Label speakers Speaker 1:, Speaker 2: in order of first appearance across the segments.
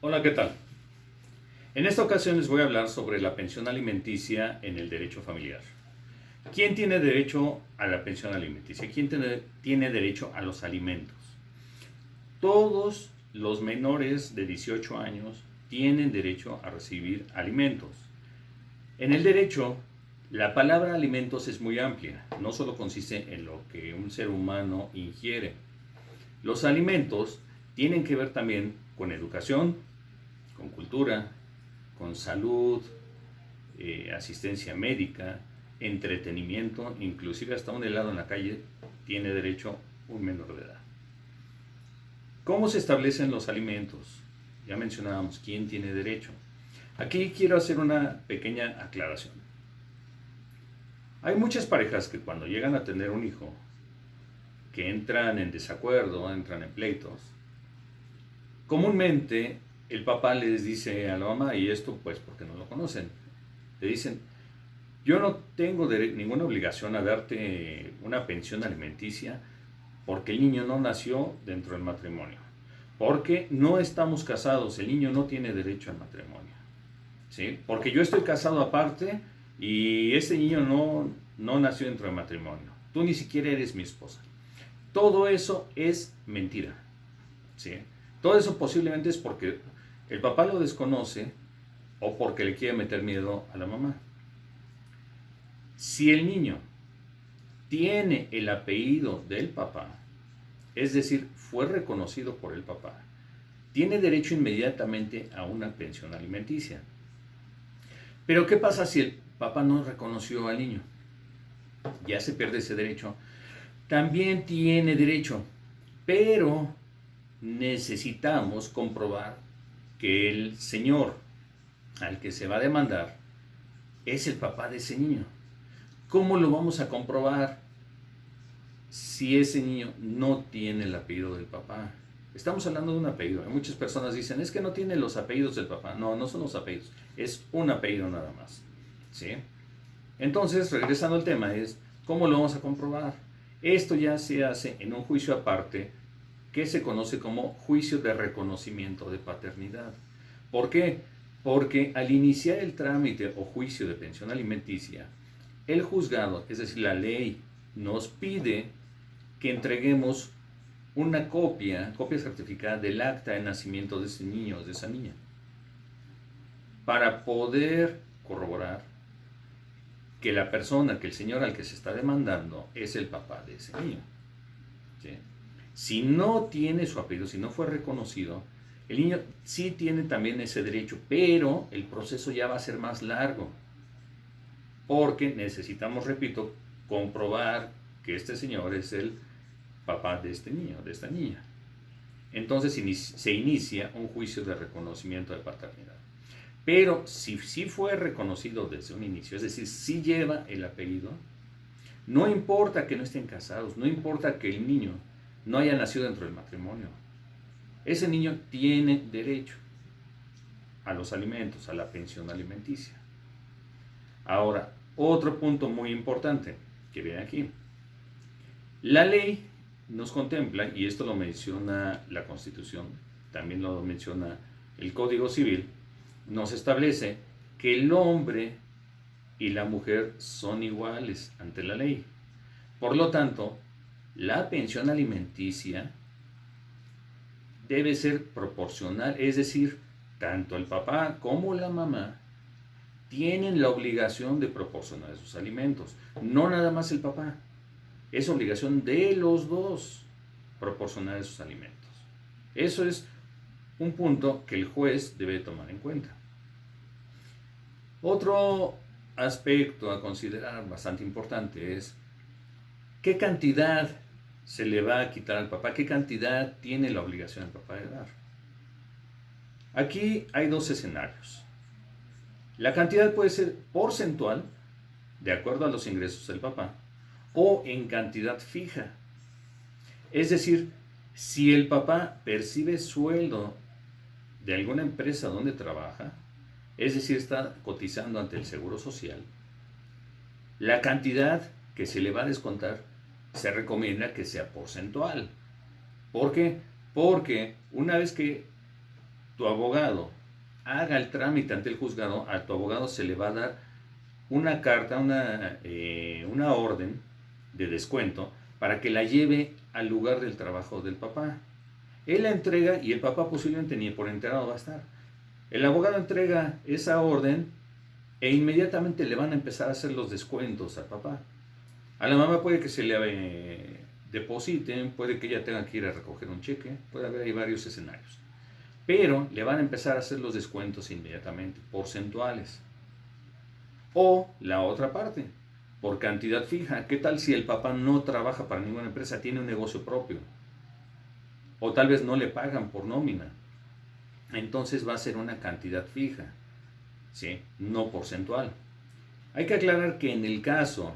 Speaker 1: Hola, ¿qué tal? En esta ocasión les voy a hablar sobre la pensión alimenticia en el derecho familiar. ¿Quién tiene derecho a la pensión alimenticia? ¿Quién tiene derecho a los alimentos? Todos los menores de 18 años tienen derecho a recibir alimentos. En el derecho, la palabra alimentos es muy amplia, no solo consiste en lo que un ser humano ingiere. Los alimentos tienen que ver también con educación, con cultura, con salud, asistencia médica, entretenimiento, inclusive hasta un helado en la calle tiene derecho un menor de edad. ¿Cómo se establecen los alimentos? Ya mencionábamos quién tiene derecho. Aquí quiero hacer una pequeña aclaración. Hay muchas parejas que cuando llegan a tener un hijo, que entran en desacuerdo, entran en pleitos, comúnmente el papá les dice a la mamá, y esto pues porque no lo conocen, le dicen: yo no tengo ninguna obligación a darte una pensión alimenticia porque el niño no nació dentro del matrimonio, porque no estamos casados, el niño no tiene derecho al matrimonio, ¿sí? Porque yo estoy casado aparte y este niño no nació dentro del matrimonio, tú ni siquiera eres mi esposa. Todo eso es mentira, ¿sí? Todo eso posiblemente es porque el papá lo desconoce o porque le quiere meter miedo a la mamá. Si el niño tiene el apellido del papá, es decir, fue reconocido por el papá, tiene derecho inmediatamente a una pensión alimenticia. Pero ¿qué pasa si el papá no reconoció al niño? Ya se pierde ese derecho. También tiene derecho, pero necesitamos comprobar que el señor al que se va a demandar es el papá de ese niño. ¿Cómo lo vamos a comprobar si ese niño no tiene el apellido del papá? Estamos hablando de un apellido. Muchas personas dicen, es que no tiene los apellidos del papá. No, no son los apellidos, es un apellido nada más, ¿sí? Entonces, regresando al tema, es ¿cómo lo vamos a comprobar? Esto ya se hace en un juicio aparte que se conoce como juicio de reconocimiento de paternidad. ¿Por qué? Porque al iniciar el trámite o juicio de pensión alimenticia, el juzgado, es decir, la ley, nos pide que entreguemos una copia certificada del acta de nacimiento de ese niño o de esa niña, para poder corroborar que la persona, que el señor al que se está demandando es el papá de ese niño, ¿sí? Si no tiene su apellido, si no fue reconocido, el niño sí tiene también ese derecho, pero el proceso ya va a ser más largo, porque necesitamos, repito, comprobar que este señor es el papá de este niño, de esta niña. Entonces se inicia un juicio de reconocimiento de paternidad. Pero si sí fue reconocido desde un inicio, es decir, si lleva el apellido, no importa que no estén casados, no importa que el niño no haya nacido dentro del matrimonio, ese niño tiene derecho a los alimentos, a la pensión alimenticia. Ahora, otro punto muy importante que viene aquí. La ley nos contempla, y esto lo menciona la Constitución, también lo menciona el Código Civil, nos establece que el hombre y la mujer son iguales ante la ley. Por lo tanto, la pensión alimenticia debe ser proporcional, es decir, tanto el papá como la mamá tienen la obligación de proporcionar esos alimentos, no nada más el papá. Es obligación de los dos proporcionar esos alimentos. Eso es un punto que el juez debe tomar en cuenta. Otro aspecto a considerar bastante importante es qué cantidad se le va a quitar al papá, qué cantidad tiene la obligación el papá de dar. Aquí hay dos escenarios. La cantidad puede ser porcentual, de acuerdo a los ingresos del papá, o en cantidad fija. Es decir, si el papá percibe sueldo de alguna empresa donde trabaja, es decir, está cotizando ante el Seguro Social, la cantidad que se le va a descontar se recomienda que sea porcentual. ¿Por qué? Porque una vez que tu abogado haga el trámite ante el juzgado, a tu abogado se le va a dar una carta, una orden de descuento para que la lleve al lugar del trabajo del papá. Él la entrega y el papá posiblemente ni por enterado va a estar. El abogado entrega esa orden e inmediatamente le van a empezar a hacer los descuentos al papá. A la mamá puede que se le depositen, puede que ella tenga que ir a recoger un cheque, puede haber ahí varios escenarios. Pero le van a empezar a hacer los descuentos inmediatamente, porcentuales. O la otra parte, por cantidad fija. ¿Qué tal si el papá no trabaja para ninguna empresa, tiene un negocio propio? O tal vez no le pagan por nómina. Entonces va a ser una cantidad fija, ¿sí? No porcentual. Hay que aclarar que en el caso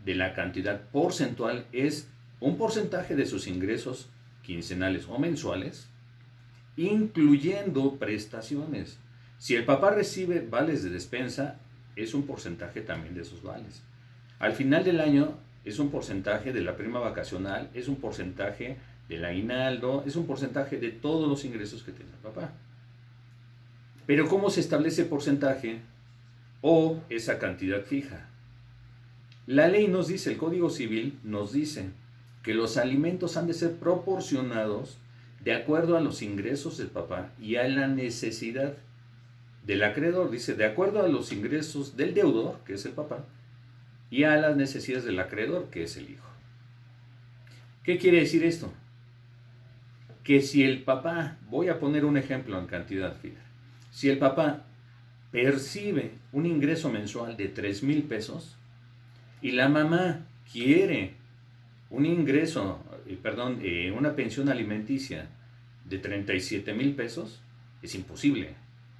Speaker 1: de la cantidad porcentual es un porcentaje de sus ingresos quincenales o mensuales, incluyendo prestaciones. Si el papá recibe vales de despensa, es un porcentaje también de esos vales. Al final del año es un porcentaje de la prima vacacional, es un porcentaje del aguinaldo, es un porcentaje de todos los ingresos que tiene el papá. Pero ¿cómo se establece porcentaje o esa cantidad fija? La ley nos dice, el Código Civil nos dice que los alimentos han de ser proporcionados de acuerdo a los ingresos del papá y a la necesidad del acreedor. Dice, de acuerdo a los ingresos del deudor, que es el papá, y a las necesidades del acreedor, que es el hijo. ¿Qué quiere decir esto? Que si el papá, voy a poner un ejemplo en cantidad fija, si el papá percibe un ingreso mensual de 3,000 pesos y la mamá quiere un ingreso, una pensión alimenticia de 37,000 pesos, es imposible.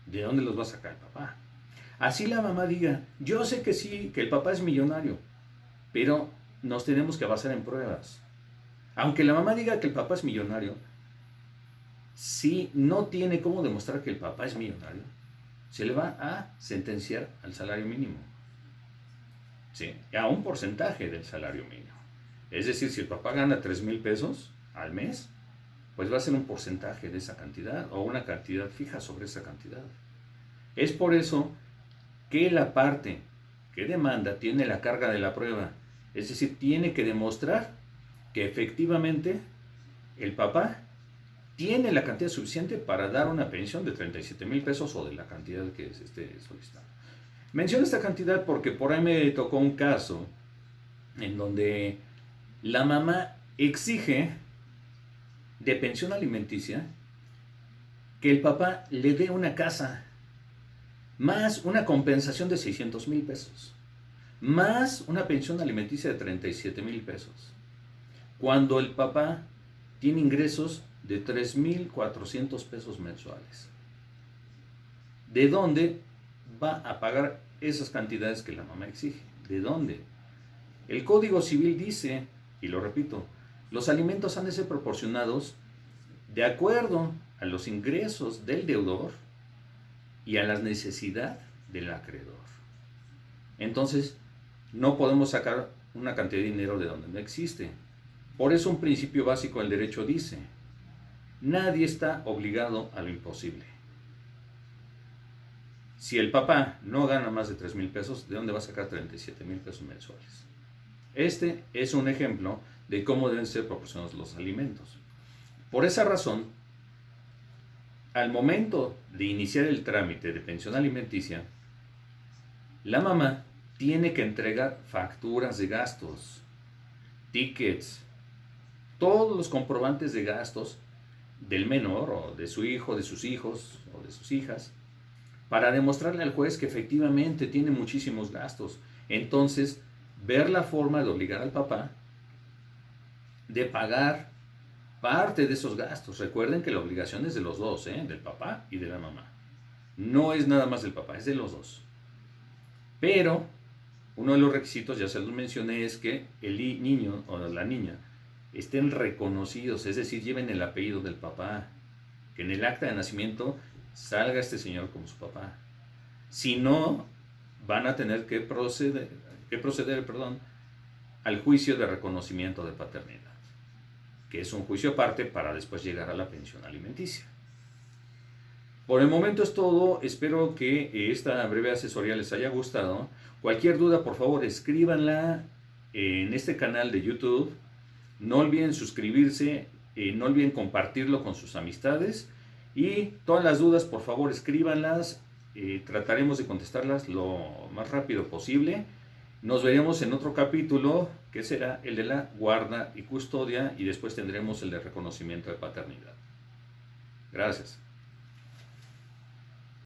Speaker 1: ¿De dónde los va a sacar el papá? Así la mamá diga, yo sé que sí, que el papá es millonario, pero nos tenemos que basar en pruebas. Aunque la mamá diga que el papá es millonario, si no tiene cómo demostrar que el papá es millonario, se le va a sentenciar al salario mínimo. ¿Sí? A un porcentaje del salario mínimo. Es decir, si el papá gana 3,000 pesos al mes, pues va a ser un porcentaje de esa cantidad o una cantidad fija sobre esa cantidad. Es por eso que la parte que demanda tiene la carga de la prueba. Es decir, tiene que demostrar que efectivamente el papá tiene la cantidad suficiente para dar una pensión de 37,000 pesos o de la cantidad que se esté solicitando. Menciono esta cantidad porque por ahí me tocó un caso en donde la mamá exige de pensión alimenticia que el papá le dé una casa, más una compensación de 600,000 pesos, más una pensión alimenticia de 37,000 pesos, cuando el papá tiene ingresos de 3,400 pesos mensuales. ¿De dónde va a pagar esas cantidades que la mamá exige? ¿De dónde? El Código Civil dice, y lo repito, los alimentos han de ser proporcionados de acuerdo a los ingresos del deudor y a la necesidad del acreedor. Entonces, no podemos sacar una cantidad de dinero de donde no existe. Por eso un principio básico del derecho dice, nadie está obligado a lo imposible. Si el papá no gana más de 3,000 pesos, ¿de dónde va a sacar 37,000 pesos mensuales? Este es un ejemplo de cómo deben ser proporcionados los alimentos. Por esa razón, al momento de iniciar el trámite de pensión alimenticia, la mamá tiene que entregar facturas de gastos, tickets, todos los comprobantes de gastos del menor o de su hijo, de sus hijos o de sus hijas, para demostrarle al juez que efectivamente tiene muchísimos gastos. Entonces, ver la forma de obligar al papá de pagar parte de esos gastos. Recuerden que la obligación es de los dos, del papá y de la mamá. No es nada más del papá, es de los dos. Pero uno de los requisitos, ya se los mencioné, es que el niño o la niña estén reconocidos, es decir, lleven el apellido del papá, que en el acta de nacimiento salga este señor como su papá. Si no, van a tener que proceder, al juicio de reconocimiento de paternidad, que es un juicio aparte para después llegar a la pensión alimenticia. Por el momento es todo, espero que esta breve asesoría les haya gustado. Cualquier duda, por favor, escríbanla en este canal de YouTube. No olviden suscribirse, no olviden compartirlo con sus amistades y todas las dudas, por favor, escríbanlas. Trataremos de contestarlas lo más rápido posible. Nos veremos en otro capítulo, que será el de la guarda y custodia, y después tendremos el de reconocimiento de paternidad. Gracias.